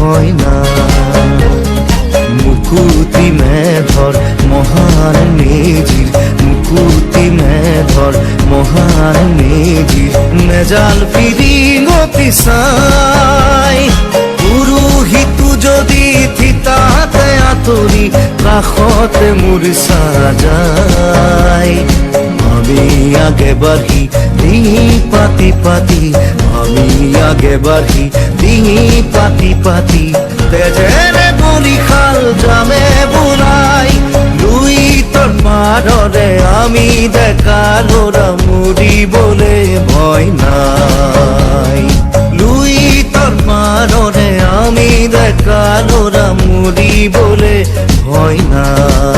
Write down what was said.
ভয় না। মুকুতি মেধর মহান মেজির, মুকুতি মেধর মহান মেজির নেজাল পিরিঙতি চাই। পুৰোহিতো যদি থিতাতে আঁতৰি কাষতে মোৰ সাজাই। আমি আগে বাঢ়ি ডিঙি পাতি পাতি, আমি আগে বাঢ়ি ডিঙি পাতি পাতি তেজেৰে বলিশাল জামে বুলাই। লুইতৰ পাৰৰে আমি ডেকা ল'ৰা মৰিবলে ভয় নাই। লুইতৰ পাৰৰে আমি ডেকা ল'ৰা মৰিবলে ভয় নাই।